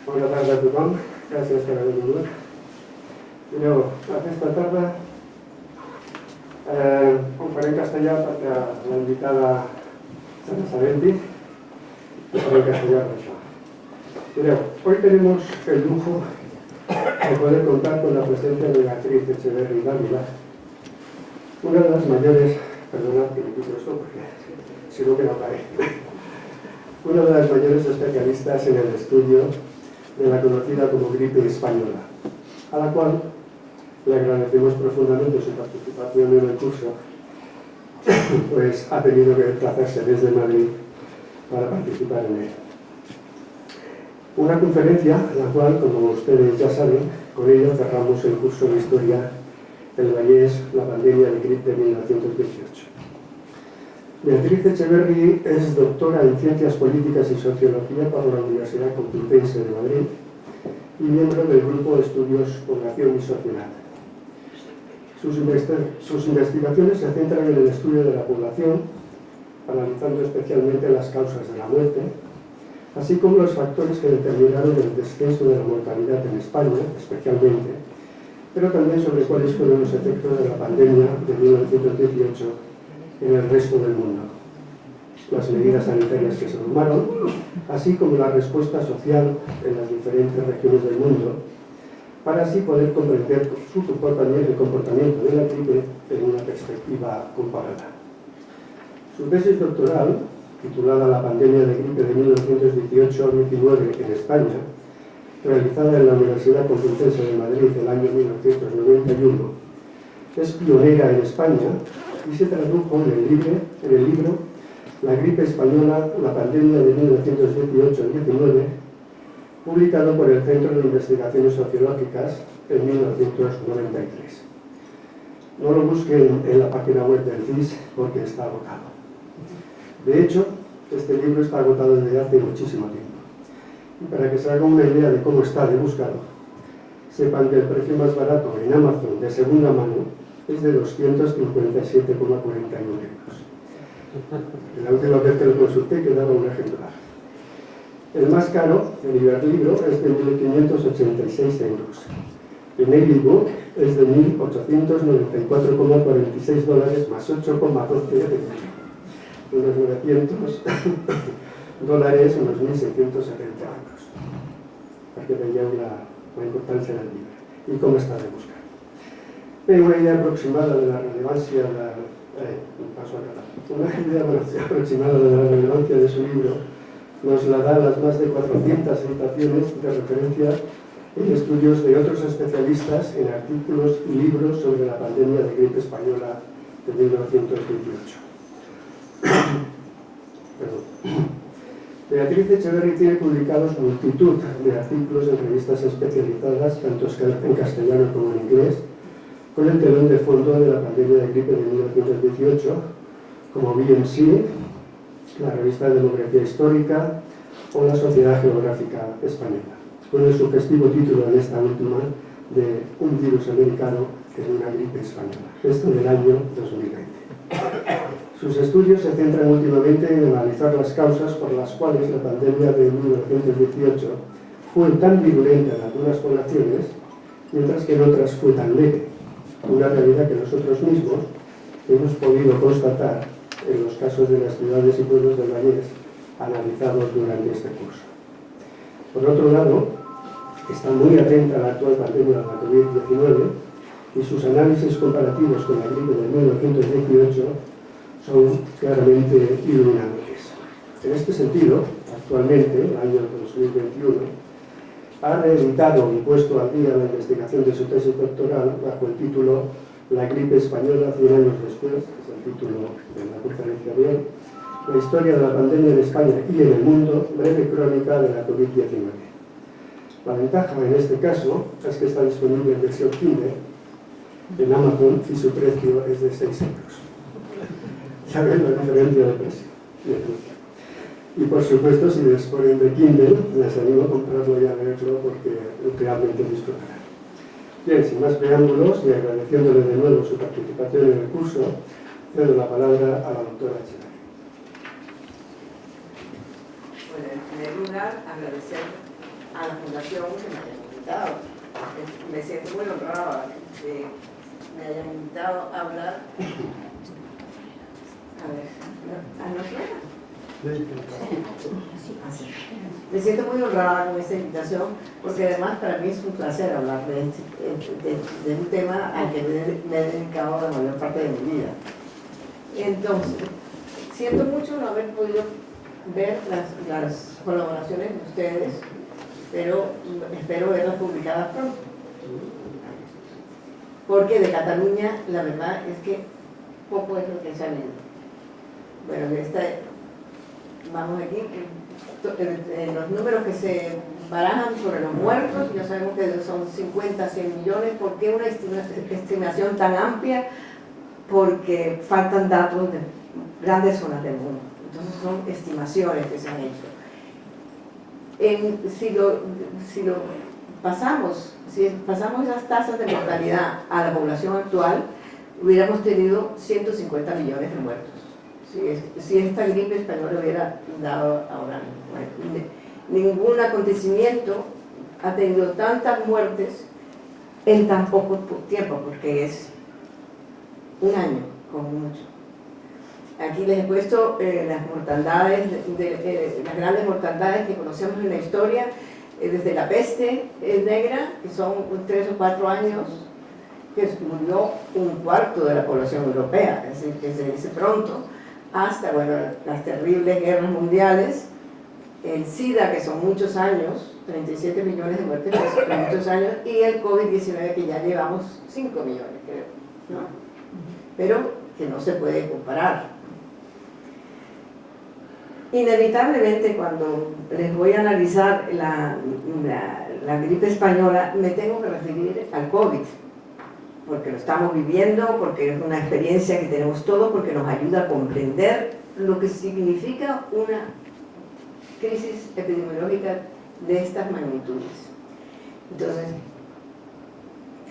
Bona tarda a tothom, gràcies per haver vingut. Mireu, aquesta tarda ho faré en castellà perquè la invitada se n'assabenti y faré en castellà per això. Mireu, hoy tenemos el lujo de poder contar con la presencia de Beatriz Echeverri Dávila, una de las mayores, perdonad que me quito esto porque si no que no cae, una de las mayores especialistas en el estudio de la conocida como gripe española, a la cual le agradecemos profundamente su participación en el curso, pues ha tenido que desplazarse desde Madrid para participar en él. Una conferencia, la cual, como ustedes ya saben, con ella cerramos el curso de Historia del Vallés, la pandemia de gripe de 1918. Beatriz Echeverri es doctora en Ciencias Políticas y Sociología por la Universidad Complutense de Madrid y miembro del Grupo de Estudios Población y Sociedad. Sus investigaciones se centran en el estudio de la población, analizando especialmente las causas de la muerte, así como los factores que determinaron el descenso de la mortalidad en España, especialmente, pero también sobre cuáles fueron los efectos de la pandemia de 1918 en el resto del mundo, las medidas sanitarias que se tomaron, así como la respuesta social en las diferentes regiones del mundo, para así poder comprender su comportamiento y el comportamiento de la gripe en una perspectiva comparada. Su tesis doctoral, titulada La pandemia de gripe de 1918-19 en España, realizada en la Universidad Complutense de Madrid en el año 1991, es pionera en España y se tradujo en el libro La gripe española, la pandemia de 1918-19, publicado por el Centro de Investigaciones Sociológicas en 1993. No lo busquen en la página web del CIS porque está agotado. De hecho, este libro está agotado desde hace muchísimo tiempo. Y para que se haga una idea de cómo está de buscado, sepan que el precio más barato en Amazon de segunda mano es de 257,41 euros. La última vez que lo consulté quedaba un ejemplar. El más caro, el Iberlibro, es de 1.586 euros. El ebook es de 1.894,46 dólares más 8,12 de unos 900 dólares, unos 1.670 euros. Para que vean la importancia del libro y cómo está de buscar. Pero una idea aproximada de la relevancia de su libro nos la da las más de 400 citaciones de referencia en estudios de otros especialistas en artículos y libros sobre la pandemia de gripe española de 1918. Beatriz Echeverri tiene publicados multitud de artículos en revistas especializadas, tanto en castellano como en inglés, con el telón de fondo de la pandemia de gripe de 1918, como BMC, la revista de Demografía Histórica o la Sociedad Geográfica Española, con el sugestivo título en esta última de Un virus americano en una gripe española, esto del año 2020. Sus estudios se centran últimamente en analizar las causas por las cuales la pandemia de 1918 fue tan virulenta en algunas poblaciones, mientras que en otras fue tan leve, una realidad que nosotros mismos hemos podido constatar en los casos de las ciudades y pueblos del Vallés analizados durante este curso. Por otro lado, está muy atenta a la actual pandemia de la COVID-19 y sus análisis comparativos con la gripe de 1918 son claramente iluminadores. En este sentido, actualmente, el año 2021, ha reeditado y puesto al día la investigación de su tesis doctoral bajo el título La gripe española 100 años después, que es el título de la conferencia de hoy, la historia de la pandemia en España y en el mundo, breve crónica de la COVID-19. La ventaja en este caso es que está disponible en versión Kindle en Amazon y su precio es de 6 euros. Ya ven la diferencia de precio. Y por supuesto, si disponen de Kindle, les animo a comprarlo y a leerlo porque realmente disfrutarán. Bien, sin más preámbulos y agradeciéndole de nuevo su participación en el curso, cedo la palabra a la doctora Echeverri. Bueno, en primer lugar, agradecer a la fundación que me hayan invitado. Me siento muy honrada que me hayan invitado a hablar. A ver, ¿no suena? Me siento muy honrada con esta invitación, porque además para mí es un placer hablar de un tema al que me he dedicado la mayor parte de mi vida. Entonces, siento mucho no haber podido ver las colaboraciones de ustedes, pero espero verlas publicadas pronto. Porque de Cataluña, la verdad es que poco es lo que ha salido. Bueno, vamos aquí, los números que se barajan sobre los muertos, ya sabemos que son 50, 100 millones. ¿Por qué una estimación tan amplia? Porque faltan datos de grandes zonas del mundo. Entonces son estimaciones que se han hecho. Si pasamos esas tasas de mortalidad a la población actual, hubiéramos tenido 150 millones de muertos. Si esta gripe española hubiera dado ahora mismo. Ningún acontecimiento ha tenido tantas muertes en tan poco tiempo, porque es un año, como mucho. Aquí les he puesto las mortandades, las grandes mortandades que conocemos en la historia, desde la peste negra, que son 3 o 4 años, que murió un cuarto de la población europea, es decir, que se dice pronto, hasta, bueno, las terribles guerras mundiales, el SIDA, que son muchos años, 37 millones de muertes, que son muchos años, y el COVID-19, que ya llevamos 5 millones, creo, ¿no? Pero que no se puede comparar. Inevitablemente, cuando les voy a analizar la gripe española, me tengo que referir al COVID, porque lo estamos viviendo, porque es una experiencia que tenemos todos, porque nos ayuda a comprender lo que significa una crisis epidemiológica de estas magnitudes. Entonces,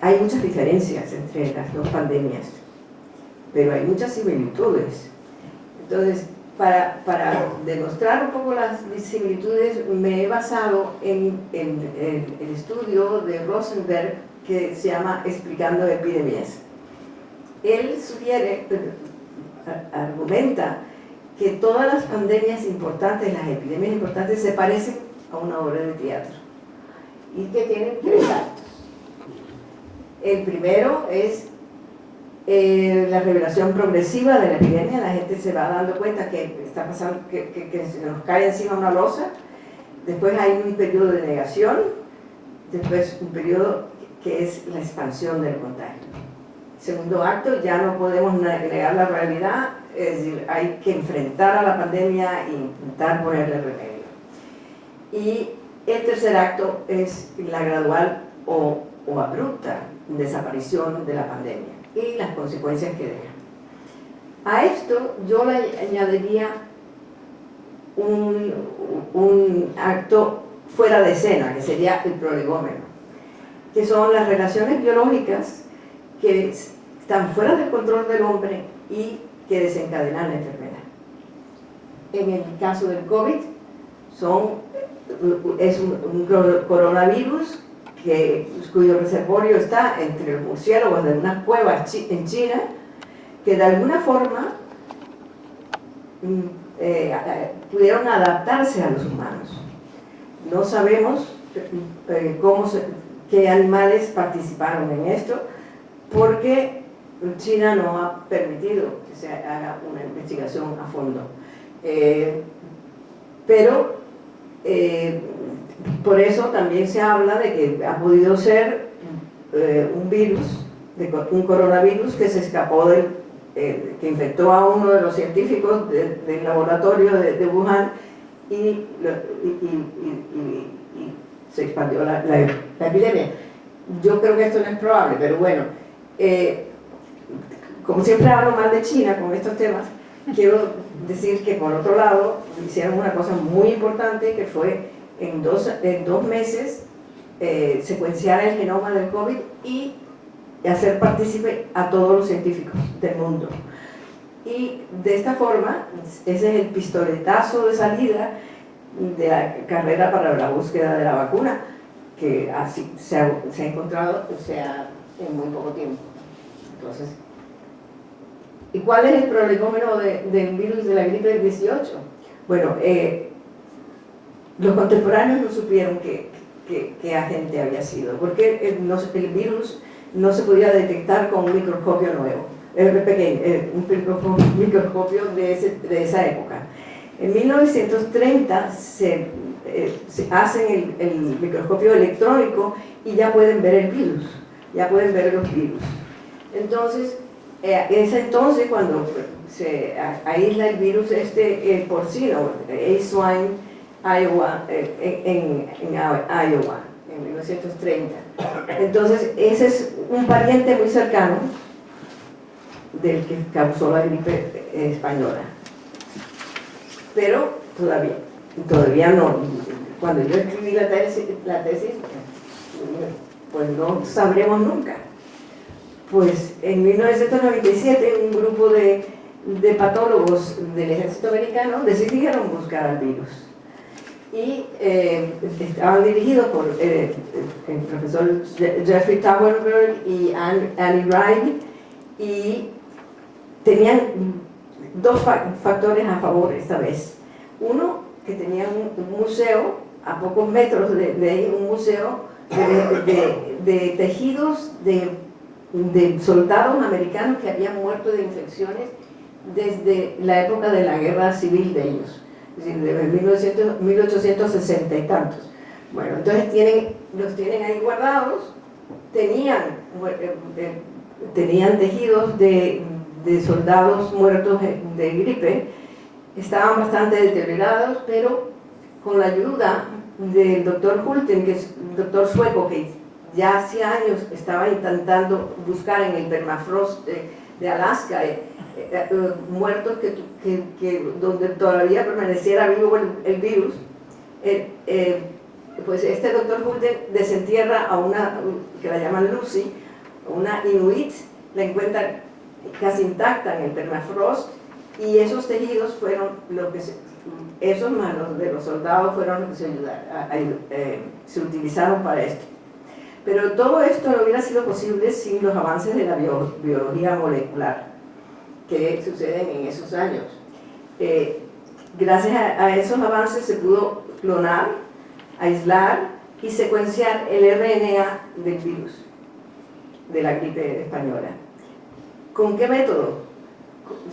hay muchas diferencias entre las dos pandemias, pero hay muchas similitudes. Entonces, para demostrar un poco las similitudes, me he basado en el estudio de Rosenberg, que se llama Explicando Epidemias. Él argumenta que todas las pandemias importantes, las epidemias importantes, se parecen a una obra de teatro y que tienen 3 actos. El primero es la revelación progresiva de la epidemia. La gente se va dando cuenta que está pasando, que se nos cae encima una losa. Después hay un periodo de negación, después un periodo que es la expansión del contagio. Segundo acto, ya no podemos negar la realidad, es decir, hay que enfrentar a la pandemia e intentar ponerle remedio. Y el tercer acto es la gradual o abrupta desaparición de la pandemia y las consecuencias que deja. A esto yo le añadiría un acto fuera de escena, que sería el prolegómeno, que son las relaciones biológicas que están fuera del control del hombre y que desencadenan la enfermedad. En el caso del COVID, es un coronavirus cuyo reservorio está entre los murciélagos de unas cuevas en China, que de alguna forma pudieron adaptarse a los humanos. No sabemos qué animales participaron en esto, porque China no ha permitido que se haga una investigación a fondo. Pero por eso también se habla de que ha podido ser un virus, un coronavirus que se escapó que infectó a uno de los científicos del laboratorio de Wuhan y se expandió la epidemia. Yo creo que esto no es probable, pero bueno, como siempre hablo mal de China con estos temas, quiero decir que por otro lado hicieron una cosa muy importante, que fue en dos meses secuenciar el genoma del COVID y hacer partícipe a todos los científicos del mundo. Y de esta forma, ese es el pistoletazo de salida de la carrera para la búsqueda de la vacuna, que así se ha encontrado en muy poco tiempo. Entonces, ¿y cuál es el prolegómeno del virus de la gripe del 18? Bueno, los contemporáneos no supieron qué agente había sido, porque el virus no se podía detectar con un microscopio nuevo, un microscopio de esa época. En 1930 se hacen el microscopio electrónico y ya pueden ver el virus, ya pueden ver los virus. Entonces, es entonces cuando se aísla el virus porcino, A-Swine, Iowa, en Iowa, en 1930. Entonces, ese es un pariente muy cercano del que causó la gripe española. Pero todavía no. Cuando yo escribí la tesis, pues no sabremos nunca. Pues en 1997 un grupo de patólogos del ejército americano decidieron buscar al virus. Y estaban dirigidos por el profesor Jeffrey Tauenberg y Annie Wright, y tenían dos factores a favor esta vez. Uno, que tenían un museo a pocos metros de ahí, un museo de tejidos de soldados americanos que habían muerto de infecciones desde la época de la guerra civil de ellos, es decir, de 1860 y tantos. Bueno, entonces los tienen ahí guardados. Tenían tejidos de soldados muertos de gripe, estaban bastante deteriorados, pero con la ayuda del doctor Hulten, que es un doctor sueco que ya hacía años estaba intentando buscar en el permafrost de Alaska muertos donde todavía permaneciera vivo el virus, pues este doctor Hulten desentierra a una, que la llaman Lucy, una inuit, la encuentra casi intacta en el permafrost, y esos tejidos fueron esos manos de los soldados fueron los que se utilizaron para esto. Pero todo esto no hubiera sido posible sin los avances de la biología molecular que suceden en esos años. Gracias a esos avances se pudo clonar, aislar y secuenciar el RNA del virus de la gripe española. ¿Con qué método?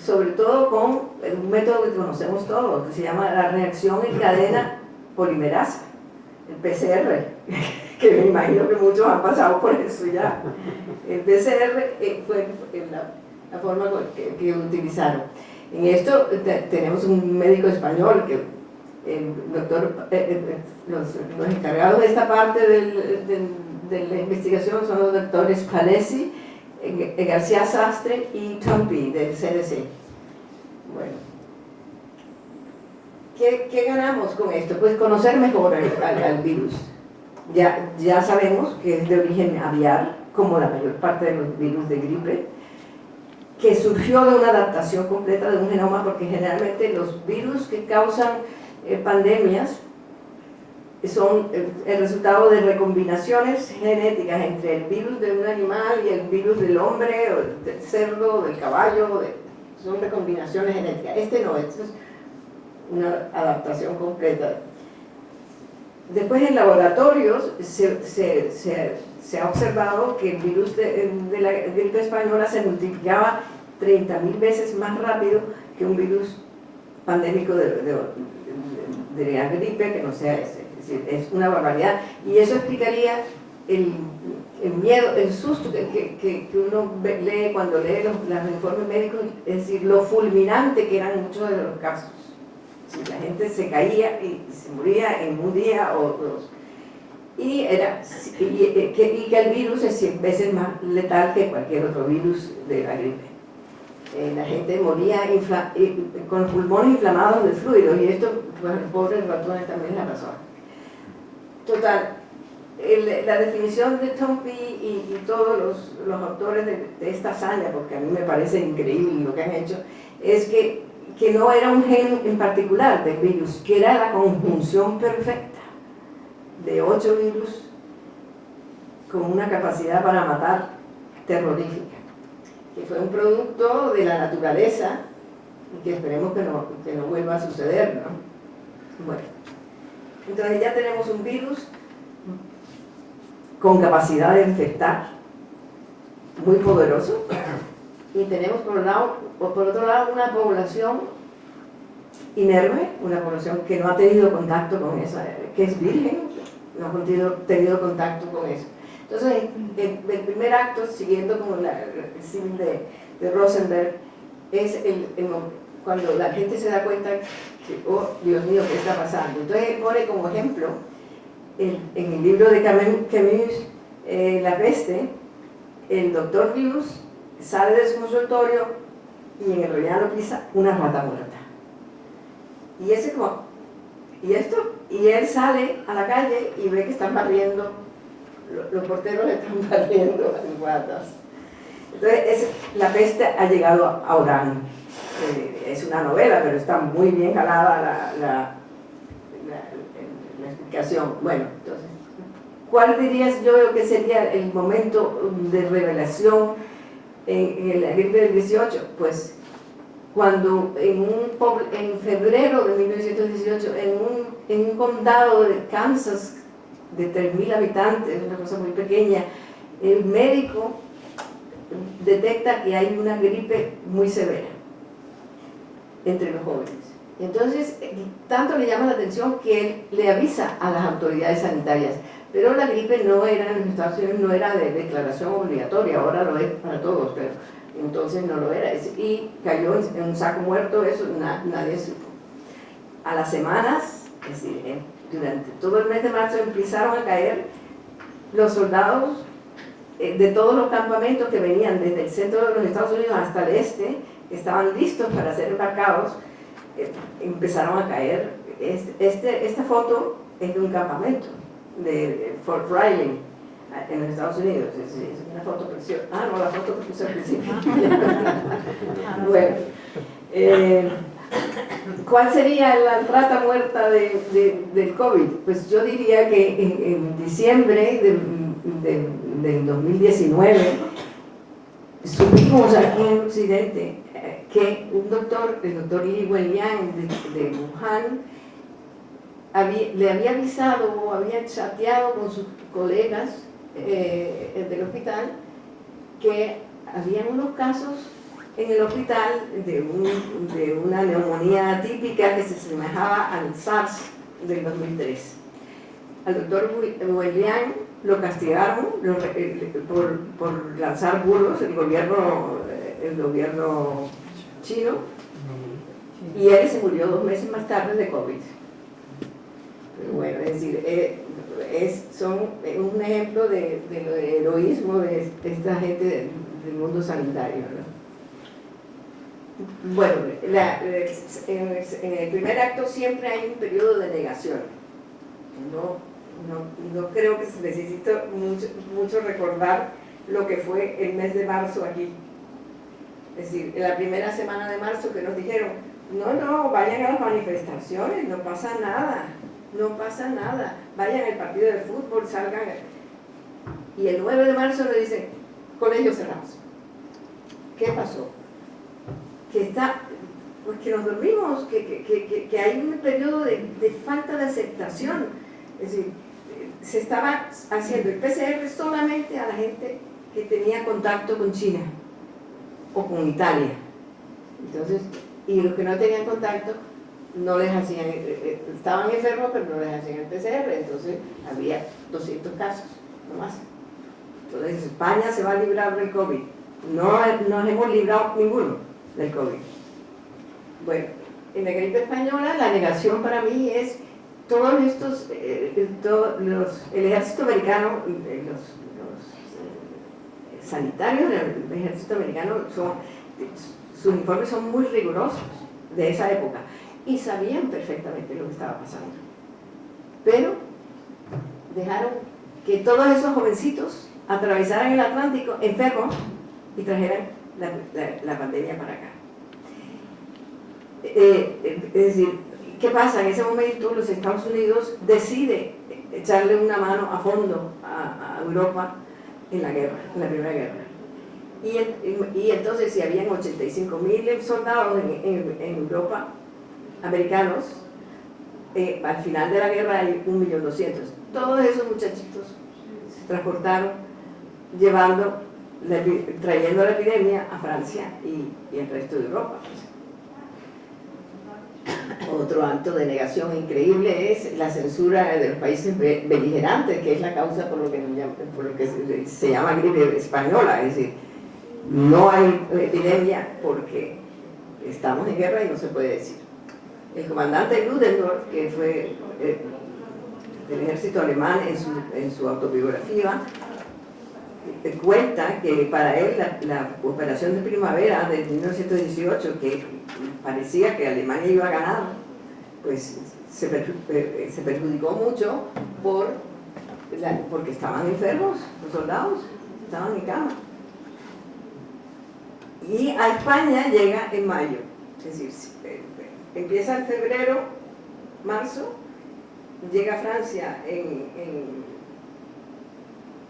Sobre todo con un método que conocemos todos, que se llama la reacción en cadena polimerasa, el PCR, que me imagino que muchos han pasado por eso ya. El PCR fue la forma que utilizaron. En esto tenemos un médico español, que el doctor, los encargados de esta parte de la investigación son los doctores Palesi, García Sastre y Tompi del CDC. Bueno, ¿qué ganamos con esto? Pues conocer mejor al virus. Ya sabemos que es de origen aviar, como la mayor parte de los virus de gripe, que surgió de una adaptación completa de un genoma, porque generalmente los virus que causan pandemias son el resultado de recombinaciones genéticas entre el virus de un animal y el virus del hombre, o del cerdo, del caballo, son recombinaciones genéticas. Esto es una adaptación completa. Después en laboratorios se ha observado que el virus de la gripe española se multiplicaba 30.000 veces más rápido que un virus pandémico de la gripe que no sea ese. Es una barbaridad, y eso explicaría el miedo, el susto que uno lee cuando lee los informes médicos, es decir, lo fulminante que eran muchos de los casos. La gente se caía y se moría en un día o dos, y que el virus es 100 veces más letal que cualquier otro virus de la gripe. La gente moría con los pulmones inflamados de fluidos, y esto, pues, los pobres ratones también la pasó. Total, la definición de Tompi y todos los autores de esta hazaña, porque a mí me parece increíble lo que han hecho, es que que no era un gen en particular del virus, que era la conjunción perfecta de 8 virus con una capacidad para matar terrorífica, que fue un producto de la naturaleza y que esperemos que no vuelva a suceder, ¿no? Bueno, entonces ya tenemos un virus con capacidad de infectar, muy poderoso, y tenemos por otro lado una población inerme, una población que no ha tenido contacto con esa, que es virgen, no ha tenido contacto con eso. Entonces, el primer acto, siguiendo con el símil de Rosenberg, es cuando la gente se da cuenta que, oh, Dios mío, ¿qué está pasando? Entonces, él pone como ejemplo, en el libro de Camus, La peste, el doctor Rius sale de su consultorio y en el rellano pisa una rata muerta. Y ese como, ¿y esto? Y él sale a la calle y ve que están barriendo, los porteros están barriendo las ratas. Entonces, La peste ha llegado a Orán. Es una novela, pero está muy bien jalada la explicación. Bueno, entonces, ¿cuál dirías yo que sería el momento de revelación en la gripe del 18? Pues cuando en febrero de 1918, en un condado de Kansas de 3.000 habitantes, una cosa muy pequeña, el médico detecta que hay una gripe muy severa entre los jóvenes. Entonces, tanto le llama la atención que él le avisa a las autoridades sanitarias. Pero la gripe no era, en los Estados Unidos no era de declaración obligatoria, ahora lo es para todos, pero entonces no lo era. Y cayó en un saco muerto, eso nadie supo. A las semanas, es decir, durante todo el mes de marzo empezaron a caer los soldados de todos los campamentos que venían desde el centro de los Estados Unidos hasta el este, que estaban listos para ser embarcados, empezaron a caer. Esta foto es de un campamento de Fort Riley en los Estados Unidos. Es una foto preciosa. Ah, no, la foto que puse al principio. Bueno, ¿cuál sería la rata muerta del COVID? Pues yo diría que en diciembre del 2019 supimos aquí en Occidente que un doctor, el doctor Li Wenliang de Wuhan, le había avisado o había chateado con sus colegas del hospital que habían unos casos en el hospital de una neumonía típica que se asemejaba al SARS del 2003. Al doctor Wenliang lo castigaron por lanzar bulos, el gobierno chino, y él se murió 2 meses más tarde de COVID. Pero bueno, es decir, son un ejemplo del heroísmo de esta gente del mundo sanitario, ¿no? Bueno, en el primer acto siempre hay un periodo de negación. No creo que se necesite mucho recordar lo que fue el mes de marzo aquí. Es decir, en la primera semana de marzo que nos dijeron, no, vayan a las manifestaciones, no pasa nada, vayan al partido de fútbol, salgan. Y el 9 de marzo le dicen, colegios cerrados. ¿Qué pasó? Pues que nos dormimos, que hay un periodo de falta de aceptación. Es decir, se estaba haciendo el PCR solamente a la gente que tenía contacto con China o con Italia. Entonces, y los que no tenían contacto no les hacían, estaban enfermos pero no les hacían el PCR, entonces había 200 casos, no más. Entonces España se va a librar del COVID. No nos hemos librado ninguno del COVID. Bueno, en la gripe española la negación para mí es todos estos, el ejército americano, los sanitarios del ejército americano, sus informes son muy rigurosos de esa época y sabían perfectamente lo que estaba pasando. Pero dejaron que todos esos jovencitos atravesaran el Atlántico enfermos y trajeran la pandemia para acá. Es decir, ¿qué pasa? En ese momento los Estados Unidos decide echarle una mano a fondo a Europa en la guerra, en la Primera Guerra. Y entonces si habían 85.000 soldados en Europa, americanos, al final de la guerra hay 1.200.000. Todos esos muchachitos se transportaron trayendo la epidemia a Francia y el resto de Europa. Otro acto de negación increíble es la censura de los países beligerantes, que es la causa por lo que se llama gripe española. Es decir, no hay epidemia porque estamos en guerra y no se puede decir. El comandante Ludendorff, que fue del ejército alemán, en su autobiografía, cuenta que para él la operación de primavera de 1918, que parecía que Alemania iba a ganar, pues se perjudicó mucho porque estaban enfermos, los soldados estaban en cama. Y a España llega en mayo, es decir, empieza en febrero, marzo, llega a Francia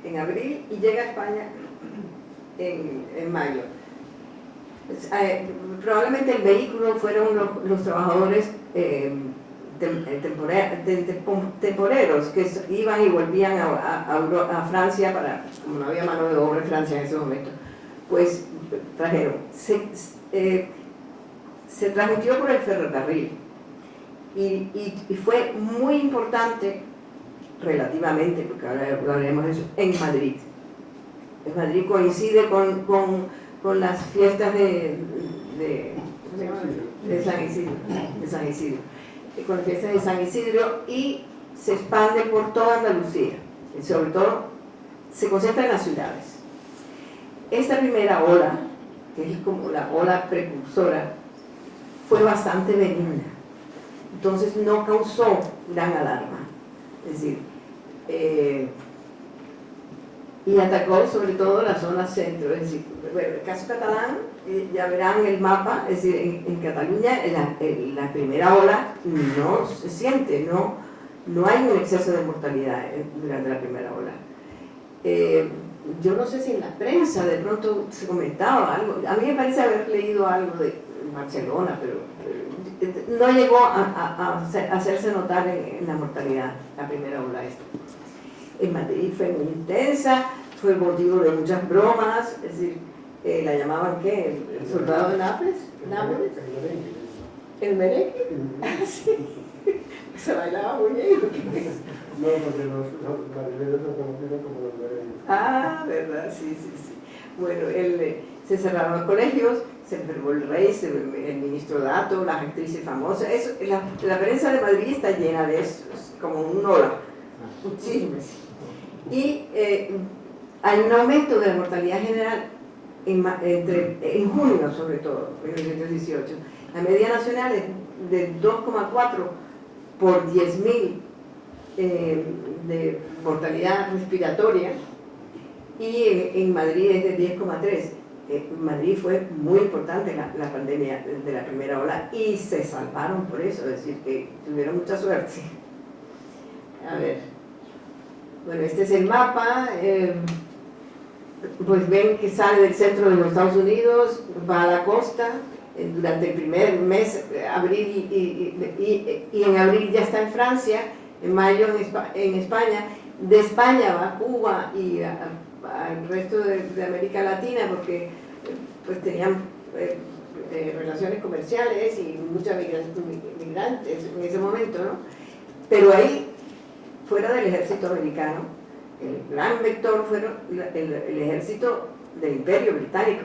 en abril y llega a España en mayo. Probablemente el vehículo fueron los trabajadores temporeros que iban y volvían a Francia, como no había mano de obra en Francia en ese momento, pues trajeron. Se transmitió por el ferrocarril y fue muy importante relativamente, porque ahora hablaremos de eso, en Madrid. En Madrid coincide con las fiestas de San Isidro, con las fiestas de San Isidro, y se expande por toda Andalucía, y sobre todo se concentra en las ciudades. Esta primera ola, que es como la ola precursora, fue bastante benigna, entonces no causó gran alarma. Es decir, y atacó sobre todo la zona centro. Es decir, bueno, el caso catalán, ya verán el mapa, es decir, en Cataluña la primera ola no se siente, no hay un exceso de mortalidad durante la primera ola. Yo no sé si en la prensa de pronto se comentaba algo, a mí me parece haber leído algo de Barcelona, pero no llegó a hacerse notar en la mortalidad la primera ola esta. En Madrid fue muy intensa, fue motivo de muchas bromas, es decir, la llamaban ¿qué? ¿El soldado de Nápoles? ¿El merengue? Ah, sí. Se bailaba muy bien. No, porque los marineros lo conocieron como los merengues. Ah, verdad, sí. Bueno, se cerraron los colegios, se enfermó el rey, el ministro Dato, las actrices famosas. La prensa de Madrid está llena de eso, es como un ola, muchísimas. Y hay un aumento de la mortalidad general en junio, sobre todo, en 1918. La media nacional es de 2,4 por 10.000 de mortalidad respiratoria, y en Madrid es de 10,3. En Madrid fue muy importante la pandemia de la primera ola y se salvaron por eso, es decir, que tuvieron mucha suerte. A ver, bueno, este es el mapa. Pues ven que sale del centro de los Estados Unidos, va a la costa durante el primer mes, abril, y en abril ya está en Francia, en mayo en España. De España va a Cuba y al resto de América Latina, porque pues tenían relaciones comerciales y muchos migrantes en ese momento, ¿no? Pero ahí, fuera del ejército americano, el gran vector fue el ejército del Imperio Británico,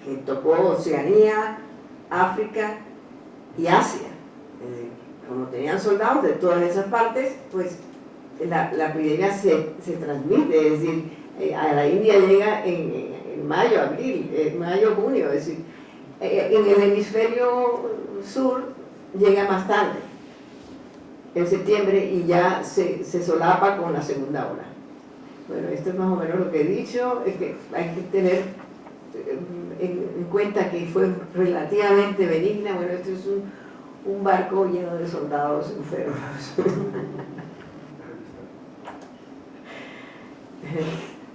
que tocó Oceanía, África y Asia. Como tenían soldados de todas esas partes, pues la epidemia se transmite, es decir, a la India llega en mayo, abril, mayo, junio, es decir, en el hemisferio sur llega más tarde, en septiembre, y ya se solapa con la segunda ola. Bueno, esto es más o menos lo que he dicho, es que hay que tener en cuenta que fue relativamente benigna. Bueno, esto es un barco lleno de soldados enfermos.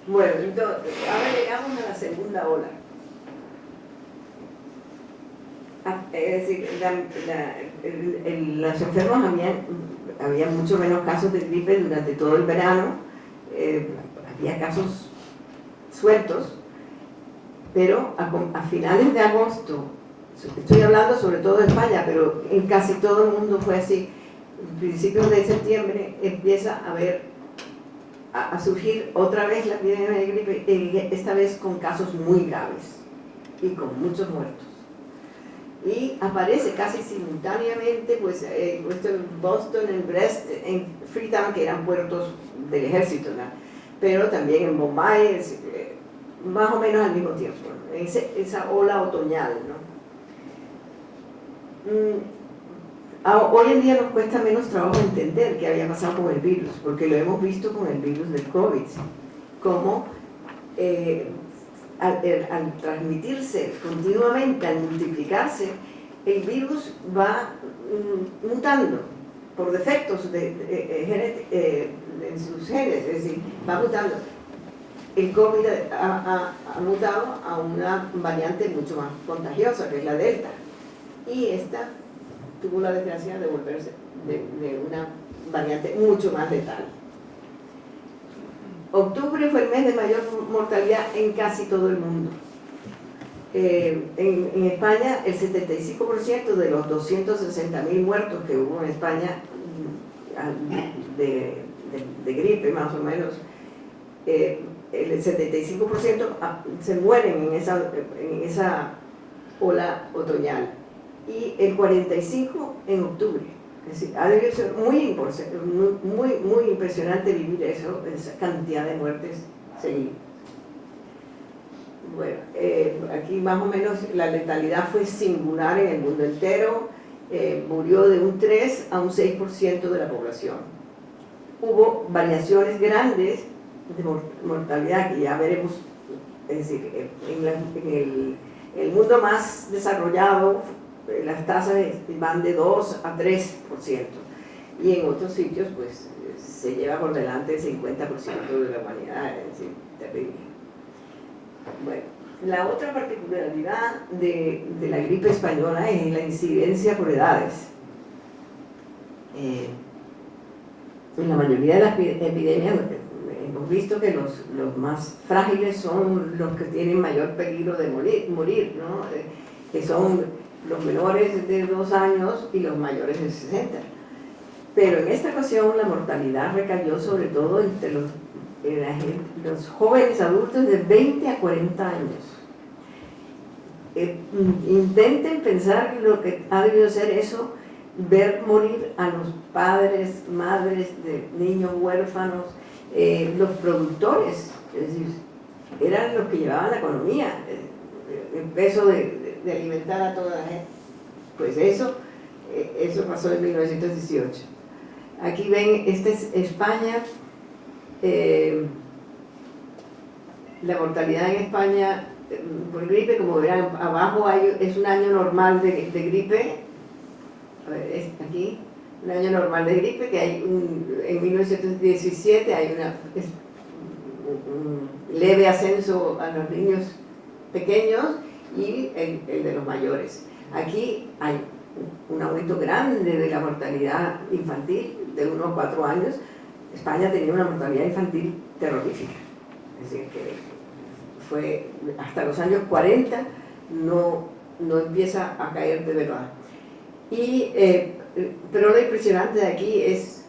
Bueno, entonces, ahora llegamos a la segunda ola. Es decir, los enfermos había mucho menos casos de gripe durante todo el verano, había casos sueltos, pero a finales de agosto, estoy hablando sobre todo de España, pero en casi todo el mundo fue así, en principios de septiembre empieza a surgir otra vez la epidemia de gripe, esta vez con casos muy graves y con muchos muertos. Y aparece casi simultáneamente pues, en Boston, en Brest, en Freetown, que eran puertos del ejército, ¿no? Pero también en Bombay, más o menos al mismo tiempo, ¿no? Esa ola otoñal, ¿no? Hoy en día nos cuesta menos trabajo entender qué había pasado con el virus, porque lo hemos visto con el virus del COVID, como al transmitirse continuamente, al multiplicarse, el virus va mutando por defectos en sus genes, es decir, va mutando. El COVID ha mutado a una variante mucho más contagiosa, que es la Delta, y esta tuvo la desgracia de volverse de una variante mucho más letal. Octubre fue el mes de mayor mortalidad en casi todo el mundo. En España, el 75% de los 260.000 muertos que hubo en España de gripe, más o menos, el 75% se mueren en esa ola otoñal y el 45% en octubre. Es decir, ha debido ser muy impresionante vivir eso, esa cantidad de muertes seguidas. Bueno, aquí más o menos la letalidad fue singular en el mundo entero, murió de un 3 a un 6% de la población. Hubo variaciones grandes de mortalidad que ya veremos, es decir, en el mundo más desarrollado las tasas van de 2 a 3%, y en otros sitios pues se lleva por delante el 50% de la humanidad, es decir, terrible. Bueno, la otra particularidad de la gripe española es la incidencia por edades. En la mayoría de las epidemias hemos visto que los más frágiles son los que tienen mayor peligro de morir, ¿no? Que son los menores de 2 años y los mayores de 60. Pero en esta ocasión la mortalidad recayó sobre todo entre los jóvenes adultos de 20 a 40 años. Intenten pensar lo que ha debido ser eso, ver morir a los padres, madres de niños huérfanos, los productores, es decir, eran los que llevaban la economía, el peso de alimentar a toda la gente. Pues eso pasó en 1918. Aquí ven, esta es España. La mortalidad en España por gripe, como verán, abajo es un año normal de gripe. A ver, es aquí, un año normal de gripe, que hay en 1917 hay un leve ascenso a los niños pequeños y el de los mayores. Aquí hay un aumento grande de la mortalidad infantil de 1 a 4 años. España tenía una mortalidad infantil terrorífica, es decir, que fue hasta los años 40 no empieza a caer de verdad. Pero lo impresionante de aquí es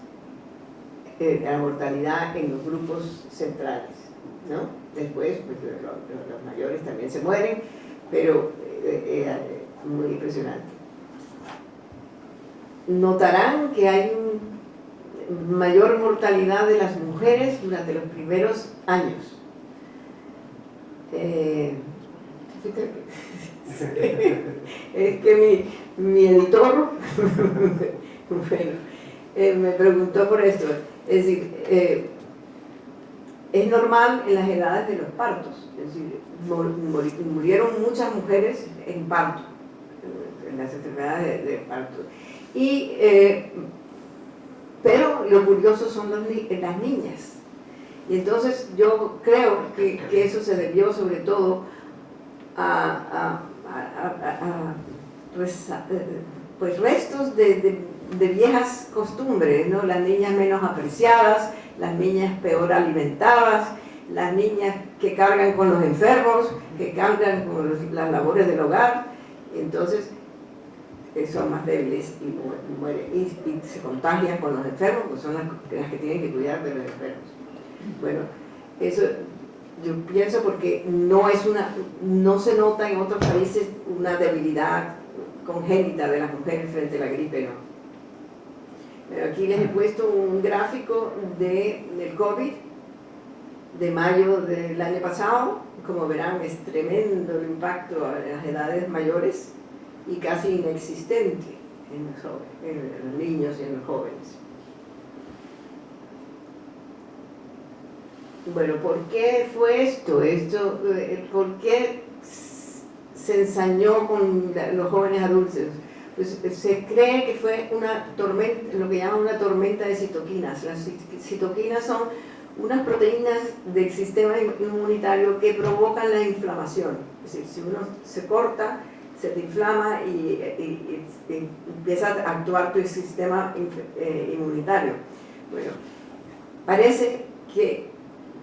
la mortalidad en los grupos centrales, ¿no? Después pues, los mayores también se mueren, pero muy impresionante. Notarán que hay mayor mortalidad de las mujeres durante los primeros años. Es que mi editor bueno, me preguntó por esto. Es decir, es normal en las edades de los partos, es decir, murieron muchas mujeres en parto, en las enfermedades de parto. Pero lo curioso son las niñas. Y entonces yo creo que eso se debió sobre todo a pues restos de viejas costumbres, ¿no? Las niñas menos apreciadas, las niñas peor alimentadas, las niñas que cargan con los enfermos, que cargan con las labores del hogar. Entonces son más débiles y mueren y se contagian con los enfermos, pues son las que tienen que cuidar de los enfermos. Bueno, eso yo pienso porque no se nota en otros países una debilidad congénita de las mujeres frente a la gripe, no. Pero aquí les he puesto un gráfico del COVID de mayo del año pasado. Como verán, es tremendo el impacto en las edades mayores y casi inexistente en los niños y en los jóvenes. Bueno, ¿por qué fue esto? ¿Por qué se ensañó con los jóvenes adultos? Pues se cree que fue una tormenta, lo que llaman una tormenta de citoquinas. Las citoquinas son unas proteínas del sistema inmunitario que provocan la inflamación. Es decir, si uno se corta, se te inflama y empieza a actuar tu sistema inmunitario. Bueno, parece que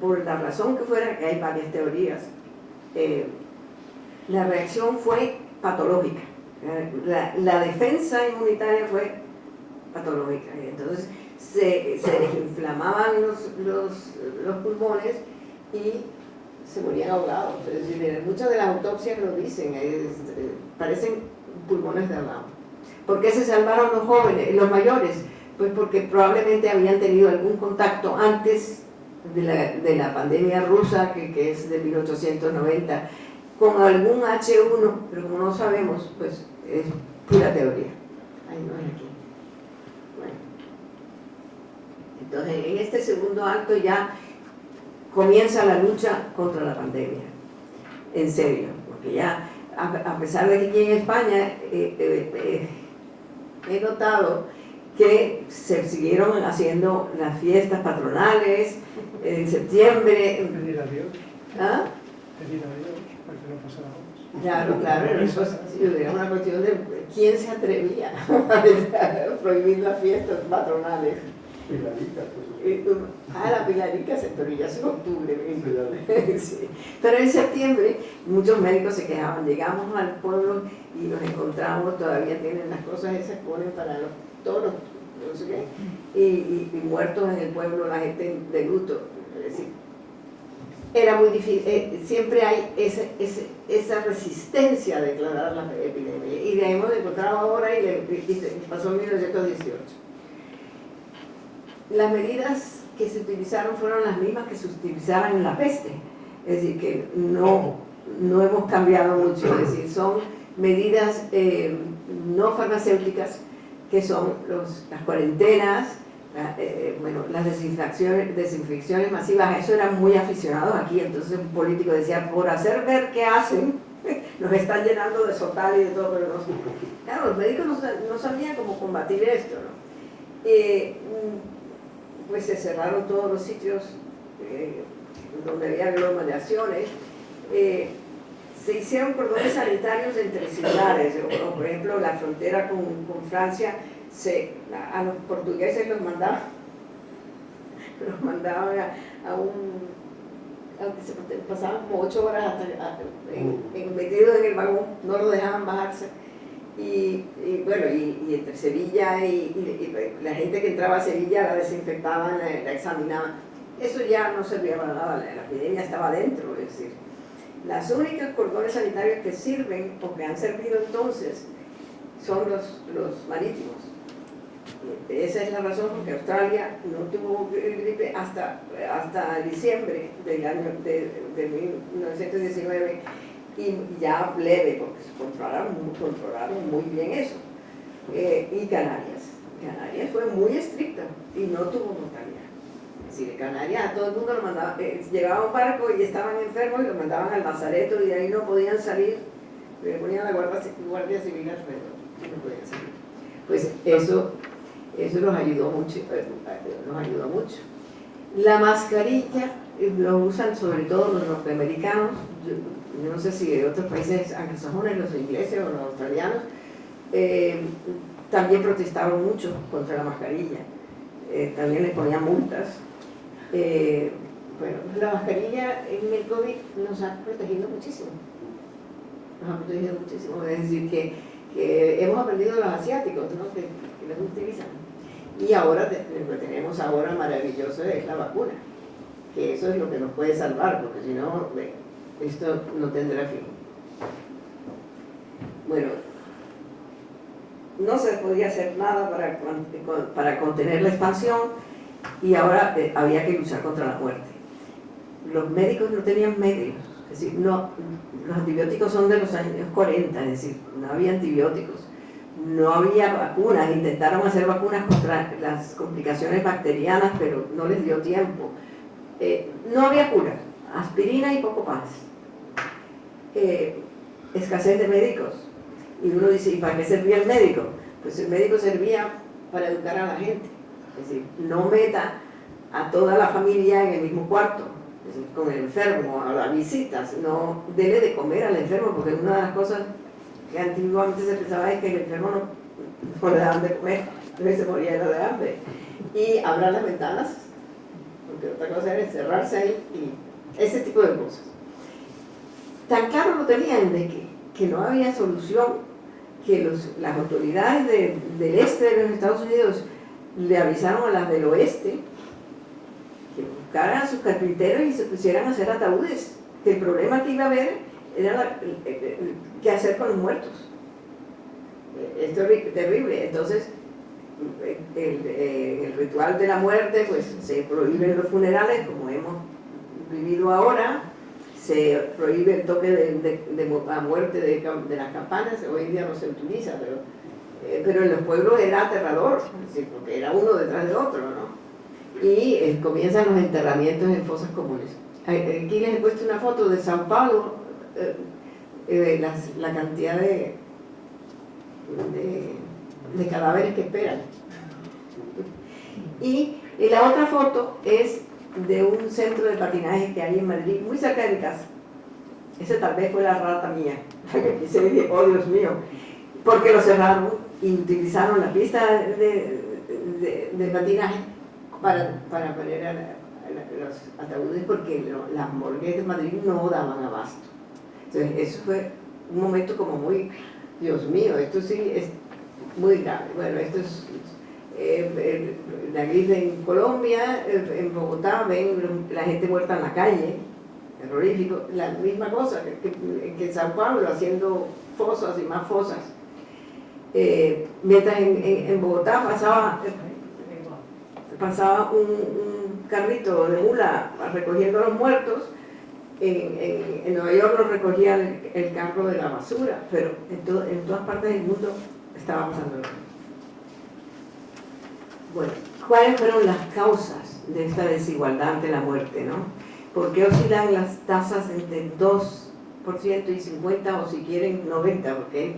por la razón que fuera, que hay varias teorías, la reacción fue patológica. La defensa inmunitaria fue patológica. Entonces se les inflamaban los pulmones y se morían ahogados. Es decir, muchas de las autopsias lo dicen, parecen pulmones de ahogado. ¿Por qué se salvaron los jóvenes, los mayores? Pues porque probablemente habían tenido algún contacto antes de la pandemia rusa, que es de 1890, con algún H1, pero como no sabemos, pues es pura teoría. Ahí no es aquí. Bueno. Entonces, en este segundo acto ya comienza la lucha contra la pandemia, en serio, porque ya, a pesar de que aquí en España he notado que se siguieron haciendo las fiestas patronales en septiembre. Pedir a Dios. ¿Ah? Pedir a Dios para que no pasara más. Claro, era una cuestión de quién se atrevía a prohibir las fiestas patronales. Pilarica, pues. La Pilarica, pero ya es en octubre. Sí. Pero en septiembre muchos médicos se quejaban, llegamos al pueblo y nos encontramos, todavía tienen las cosas esas que ponen para todos los, no sé qué, y muertos en el pueblo, la gente de luto. Es decir, era muy difícil, siempre hay esa resistencia a declarar la epidemia, y la hemos encontrado ahora y pasó en 1918. Las medidas que se utilizaron fueron las mismas que se utilizaban en la peste, es decir, que no hemos cambiado mucho, es decir, son medidas no farmacéuticas, que son las cuarentenas, las desinfecciones masivas. Eso eran muy aficionados aquí. Entonces un político decía, por hacer ver qué hacen, nos están llenando de sotal y de todo, pero no. Claro, los médicos no sabían cómo combatir esto, ¿no? Pues se cerraron todos los sitios donde había aglomeraciones. Se hicieron cordones sanitarios entre ciudades, o por ejemplo la frontera con Francia, a los portugueses los mandaban aunque se pasaban como 8 horas metidos en el vagón, no lo dejaban bajarse. Y bueno, y entre Sevilla y la gente que entraba a Sevilla la desinfectaban, la examinaban. Eso ya no servía para nada, la epidemia estaba dentro, es decir. Las únicas cordones sanitarios que sirven o que han servido entonces son los marítimos. Esa es la razón por que Australia no tuvo gripe hasta diciembre del año de 1919, y ya leve, porque se controlaron muy bien eso. Y Canarias fue muy estricta y no tuvo mortalidad. decir, en Canarias a todo el mundo lo mandaba, llegaba un barco y estaban enfermos y lo mandaban al Lazareto y de ahí no podían salir, le ponían la guardia civil alrededor y no podían salir. Pues eso nos ayudó mucho, La mascarilla lo usan sobre todo los norteamericanos, yo no sé si de otros países anglosajones, los ingleses o los australianos, también protestaron mucho contra la mascarilla, también les ponían multas. Bueno, la mascarilla en el COVID nos ha protegido muchísimo, es decir, que hemos aprendido de los asiáticos, ¿no? que los utilizan. Y ahora lo que tenemos ahora maravilloso es la vacuna, que eso es lo que nos puede salvar, porque si no, esto no tendrá fin. Bueno, no se podía hacer nada para contener la expansión y ahora había que luchar contra la muerte. Los médicos no tenían medios, es decir, no, los antibióticos son de los años 40, es decir, no había antibióticos. No había vacunas, intentaron hacer vacunas contra las complicaciones bacterianas, pero no les dio tiempo. No había cura, aspirina y poco más. Escasez de médicos. Y uno dice, ¿y para qué servía el médico? Pues el médico servía para educar a la gente. Es decir, no meta a toda la familia en el mismo cuarto, es decir, con el enfermo, a las visitas, no debe de comer al enfermo, porque una de las cosas que antiguamente se pensaba es que el enfermo no le daban de comer, entonces se moría de hambre. Y abrir las ventanas, porque otra cosa era encerrarse ahí y ese tipo de cosas. Tan claro lo tenían de que no había solución, que las autoridades del este de los Estados Unidos le avisaron a las del oeste que buscaran a sus carpinteros y se pusieran a hacer ataúdes, que el problema que iba a haber era qué hacer con los muertos. Es terrible. Entonces, el ritual de la muerte, pues se prohíben los funerales, como hemos vivido ahora, se prohíbe el toque a muerte de las campanas, hoy en día no se utiliza, pero en los pueblos era aterrador, es decir, porque era uno detrás de otro, ¿no? Y comienzan los enterramientos en fosas comunes. Aquí les he puesto una foto de Sao Paulo, la cantidad de cadáveres que esperan. Y la otra foto es de un centro de patinaje que hay en Madrid, muy cerca de mi casa. Ese tal vez fue la rata mía, la que quise decir, oh Dios mío, porque lo cerraron y utilizaron la pista de patinaje para poner a los ataúdes, porque las morgues de Madrid no daban abasto. Entonces eso fue un momento como muy, Dios mío, esto sí es muy grave. Bueno, esto es la gripe en Colombia, en Bogotá ven la gente muerta en la calle, terrorífico, la misma cosa que en Sao Paulo, haciendo fosas y más fosas. Mientras en Bogotá pasaba un carrito de mula recogiendo a los muertos, en Nueva York lo recogía el carro de la basura, pero en todas partes del mundo estaba pasando lo mismo. Bueno, ¿cuáles fueron las causas de esta desigualdad ante la muerte, no? ¿Por qué oscilan las tasas entre 2% y 50% o si quieren 90%? Porque hay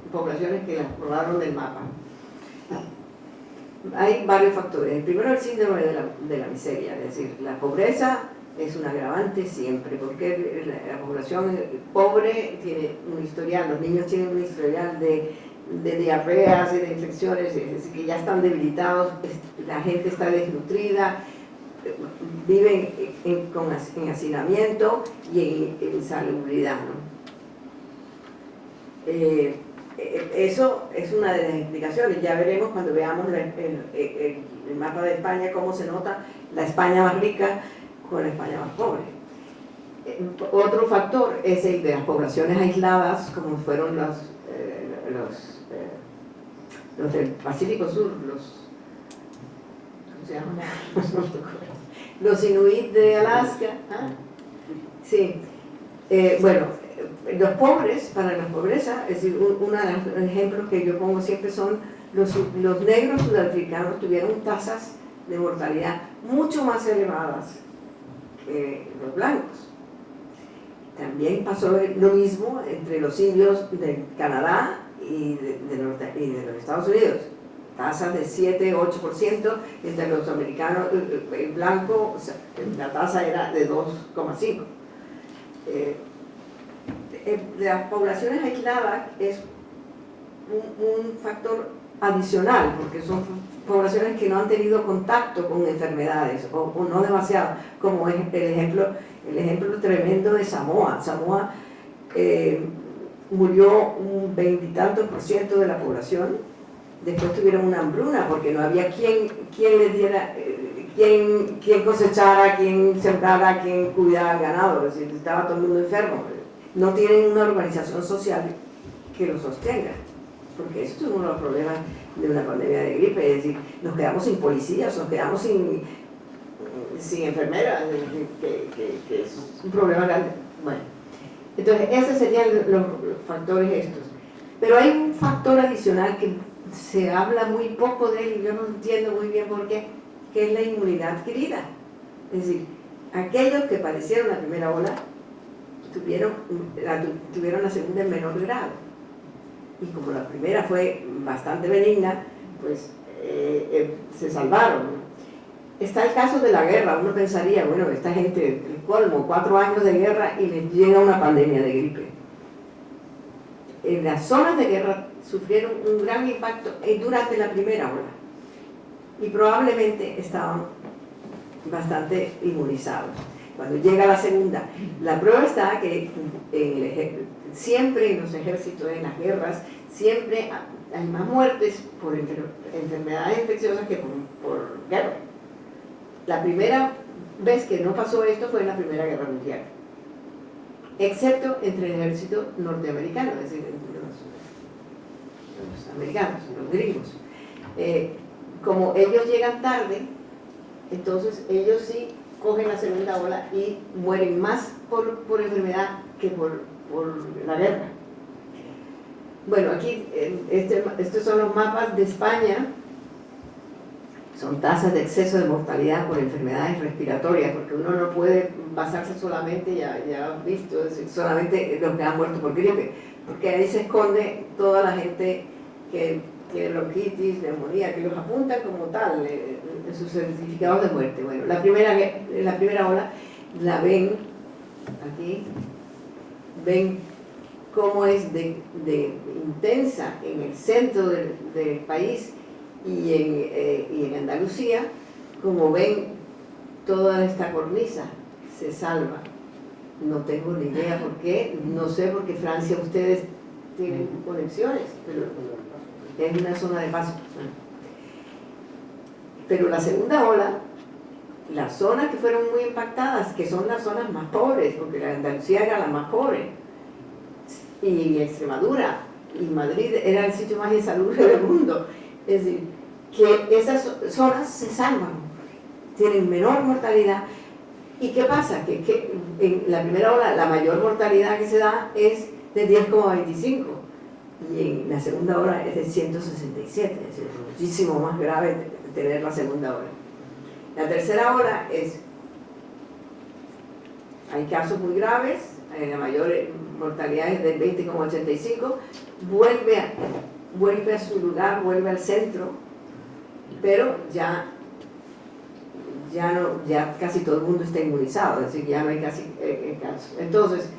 poblaciones que las borraron del mapa. Hay varios factores. El primero, el síndrome de la miseria, es decir, la pobreza es un agravante siempre, porque la población pobre tiene un historial, los niños tienen un historial de diarreas y de infecciones, es decir, que ya están debilitados, la gente está desnutrida, viven en hacinamiento y en insalubridad, ¿no? Eso es una de las explicaciones. Ya veremos cuando veamos el mapa de España cómo se nota la España más rica con la España más pobre. Otro factor es el de las poblaciones aisladas, como fueron los del Pacífico Sur, ¿cómo se llama? Los inuit de Alaska. ¿Ah? Sí. Bueno, los pobres, para la pobreza, es decir, uno de los ejemplos que yo pongo siempre son los negros sudafricanos tuvieron tasas de mortalidad mucho más elevadas que los blancos. También pasó lo mismo entre los indios de Canadá y de los Estados Unidos. Tasas de 7-8%, entre los americanos, el blanco, o sea, la tasa era de 2,5%. Las poblaciones aisladas es un factor adicional, porque son poblaciones que no han tenido contacto con enfermedades, o no demasiado, como es el ejemplo tremendo de Samoa. Samoa murió un 20 y tantos % de la población. Después tuvieron una hambruna porque no había quien les diera, quien cosechara, quien sembrara, quien cuidara al ganado, es decir, estaba todo el mundo enfermo. No tienen una organización social que lo sostenga, porque eso es uno de los problemas de una pandemia de gripe, es decir, nos quedamos sin policías, nos quedamos sin enfermeras, que es un problema grande. Bueno, entonces esos serían los factores estos. Pero hay un factor adicional que se habla muy poco de él y yo no entiendo muy bien por qué, que es la inmunidad adquirida. Es decir, aquellos que padecieron la primera ola tuvieron la segunda en menor grado. Y como la primera fue bastante benigna, pues se salvaron. Está el caso de la guerra. Uno pensaría, bueno, esta gente, el colmo, 4 años de guerra y les llega una pandemia de gripe. En las zonas de guerra sufrieron un gran impacto durante la primera ola y probablemente estaban bastante inmunizados. Cuando llega la segunda, la prueba está que siempre en los ejércitos, en las guerras, siempre hay más muertes por enfermedades infecciosas que por guerra. La primera vez que no pasó esto fue en la Primera Guerra Mundial, excepto entre el ejército norteamericano, es decir, entre los americanos, los gringos. Como ellos llegan tarde, entonces ellos sí cogen la segunda ola y mueren más por enfermedad que por la guerra. Bueno, aquí estos son los mapas de España. Son tasas de exceso de mortalidad por enfermedades respiratorias, porque uno no puede basarse solamente, ya han visto, es decir, solamente los que han muerto por gripe, porque ahí se esconde toda la gente que tiene bronquitis, neumonía, que los apuntan como tal en sus certificados de muerte. Bueno, la primera ola la ven aquí, ven cómo es de intensa en el centro del país y en Andalucía. Como ven, toda esta cornisa se salva. No tengo ni idea por qué, no sé, porque Francia ustedes tienen conexiones, pero es una zona de paso. Pero la segunda ola, las zonas que fueron muy impactadas, que son las zonas más pobres, porque la Andalucía era la más pobre, y Extremadura y Madrid era el sitio más insalubre del mundo, es decir, que esas zonas se salvan, tienen menor mortalidad. ¿Y qué pasa? Que en la primera ola la mayor mortalidad que se da es de 10,25 y en la segunda ola es de 167, es decir, muchísimo más grave tener la segunda ola. La tercera ola hay casos muy graves, la mayor mortalidad es del 20,85, vuelve a su lugar, vuelve al centro, pero ya casi todo el mundo está inmunizado, es decir, ya no hay casi casos. Entonces,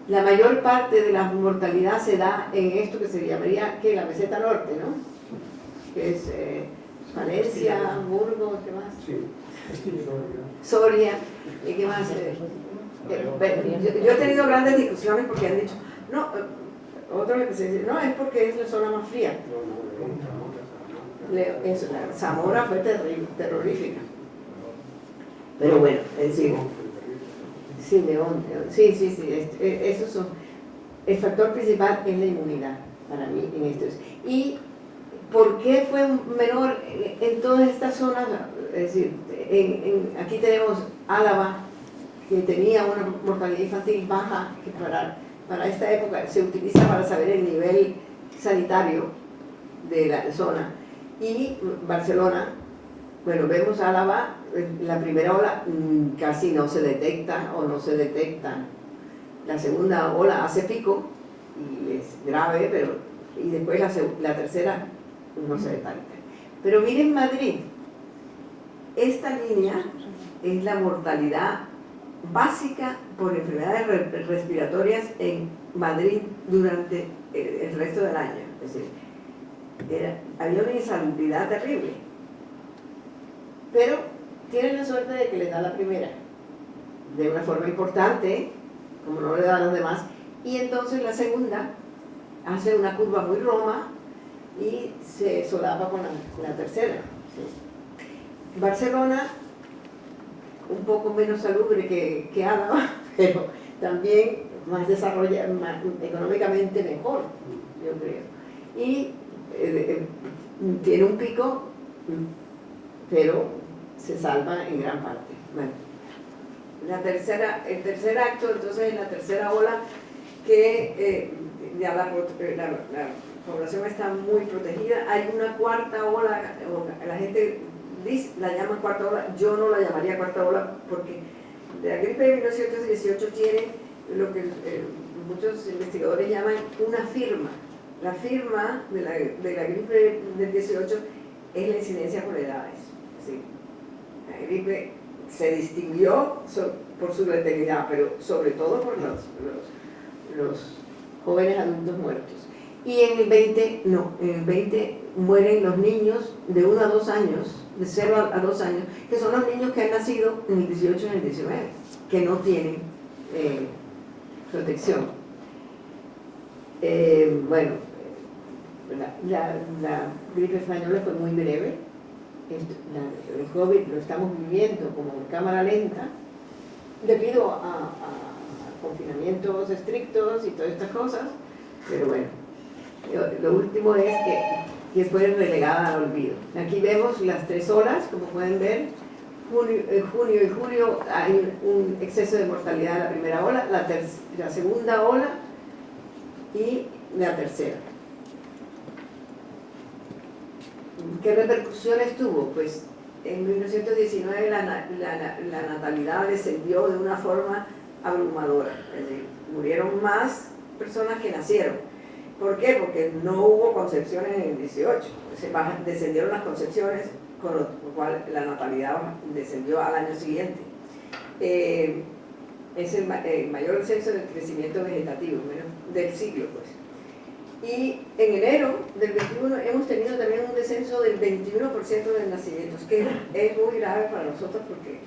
la mayor parte de la mortalidad se da en esto que se llamaría que la meseta norte, ¿no? Que es Valencia, Burgos, ¿qué más? Sí. Soria, ¿y qué más? Yo he tenido grandes discusiones porque han dicho, no, otro que se dice, no, es porque es la zona más fría. Zamora fue terrorífica. Pero bueno, es decir, sí, León, sí, esos son, el factor principal es la inmunidad para mí en esto. ¿Y por qué fue menor en todas estas zonas? Es decir, aquí tenemos Álava, que tenía una mortalidad infantil baja, que para esta época se utiliza para saber el nivel sanitario de la zona, y Barcelona, Bueno, vemos Álava, la primera ola casi no se detecta o no se detecta. La segunda ola hace pico y es grave, pero y después la tercera no se detecta. Pero miren Madrid, esta línea es la mortalidad básica por enfermedades respiratorias en Madrid durante el resto del año. Es decir, había una insalubridad terrible. Pero tienen la suerte de que les da la primera, de una forma importante, como no le da a los demás, y entonces la segunda hace una curva muy roma y se solapa con la tercera. ¿Sí? Barcelona, un poco menos salubre que Álava, pero también más desarrollada, económicamente mejor, yo creo. Y tiene un pico, pero se salva en gran parte. Bueno, el tercer acto, entonces, es la tercera ola, que ya la población está muy protegida. Hay una cuarta ola, la gente la llama cuarta ola, yo no la llamaría cuarta ola, porque la gripe de 1918 tiene lo que muchos investigadores llaman una firma. La firma de la gripe del 18 es la incidencia por edades. ¿Sí? La gripe se distinguió por su letalidad, pero sobre todo por los jóvenes adultos muertos. Y en el 20, no, en el 20 mueren los niños de 1 a 2 años, de 0 a 2 años, que son los niños que han nacido en el 18 y en el 19, que no tienen protección. Bueno, la gripe española fue muy breve. El COVID lo estamos viviendo como en cámara lenta debido a confinamientos estrictos y todas estas cosas, pero bueno, lo último es que fue relegada al olvido. Aquí vemos las 3 olas, como pueden ver. Junio y julio hay un exceso de mortalidad en la primera ola, la segunda ola y la tercera. ¿Qué repercusiones tuvo? Pues en 1919 la natalidad descendió de una forma abrumadora. Es decir, murieron más personas que nacieron. ¿Por qué? Porque no hubo concepciones en el 18. Descendieron las concepciones, con lo cual la natalidad descendió al año siguiente. Es el mayor descenso del crecimiento vegetativo del siglo, pues. Y en enero del 21 hemos tenido también un descenso del 21% de nacimientos, que es muy grave para nosotros porque,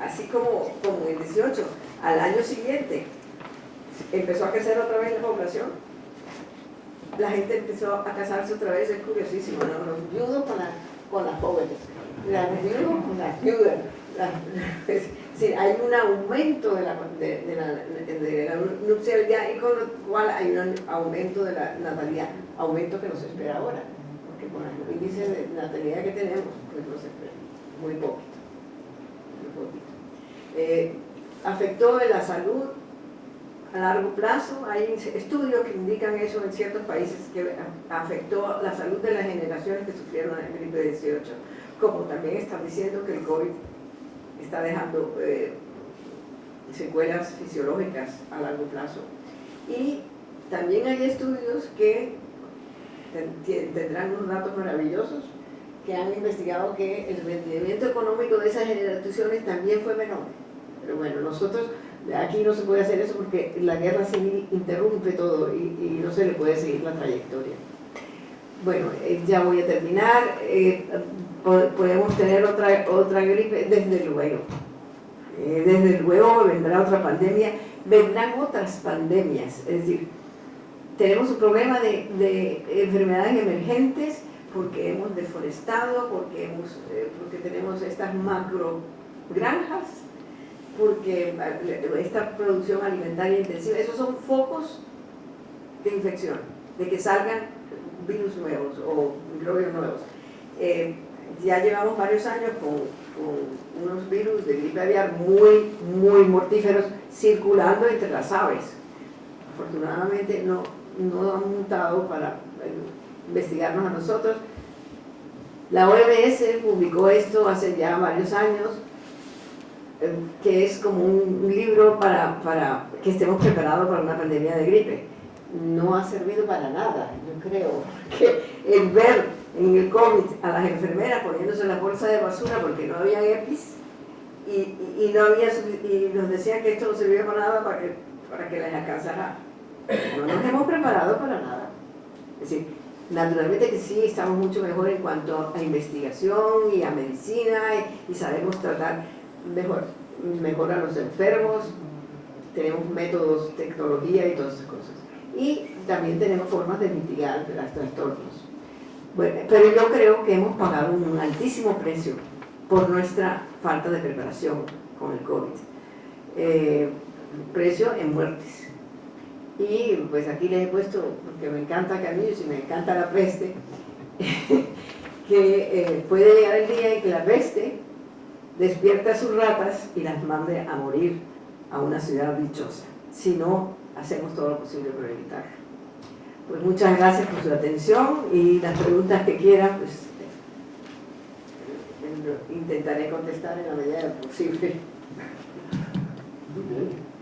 así como en el 18, al año siguiente empezó a crecer otra vez la población, la gente empezó a casarse otra vez. Es curiosísimo, ¿no? Los viudos con las jóvenes, las viudas con las viudas. Es decir, hay un aumento de la nupcialidad, y con lo cual hay un aumento de la natalidad, aumento que no se espera ahora, porque con el índice de natalidad que tenemos, pues no se espera, muy poquito. Afectó en la salud a largo plazo. Hay estudios que indican eso en ciertos países, que afectó la salud de las generaciones que sufrieron la gripe de 18, como también están diciendo que el COVID está dejando secuelas fisiológicas a largo plazo. Y también hay estudios que tendrán unos datos maravillosos, que han investigado que el rendimiento económico de esas generaciones también fue menor. Pero bueno, nosotros aquí no se puede hacer eso porque la guerra civil interrumpe todo y no se le puede seguir la trayectoria. Bueno, ya voy a terminar. Podemos tener otra gripe, desde luego. Desde luego vendrá otra pandemia, vendrán otras pandemias. Es decir, tenemos un problema de enfermedades emergentes porque hemos deforestado, porque tenemos estas macro granjas, porque esta producción alimentaria intensiva. Esos son focos de infección, de que salgan virus nuevos o microbios nuevos. Ya llevamos varios años con unos virus de gripe aviar muy mortíferos circulando entre las aves. Afortunadamente no han mutado para investigarnos a nosotros. La OMS publicó esto hace ya varios años, que es como un libro para que estemos preparados para una pandemia de gripe. No ha servido para nada, yo creo, que el ver en el COVID a las enfermeras poniéndose la bolsa de basura porque no había EPIs y nos decían que esto no servía para nada para que les alcanzara. No nos hemos preparado para nada. Es decir, naturalmente que sí, estamos mucho mejor en cuanto a investigación y a medicina y sabemos tratar mejor a los enfermos, tenemos métodos, tecnología y todas esas cosas. Y también tenemos formas de mitigar los trastornos. Bueno, pero yo creo que hemos pagado un altísimo precio por nuestra falta de preparación con el COVID. Precio en muertes. Y pues aquí les he puesto, porque me encanta Camus y me encanta la peste, que puede llegar el día en que la peste despierta a sus ratas y las mande a morir a una ciudad dichosa, si no hacemos todo lo posible por evitarlo. Pues muchas gracias por su atención y las preguntas que quieran, pues intentaré contestar en la medida de lo posible. Muy bien.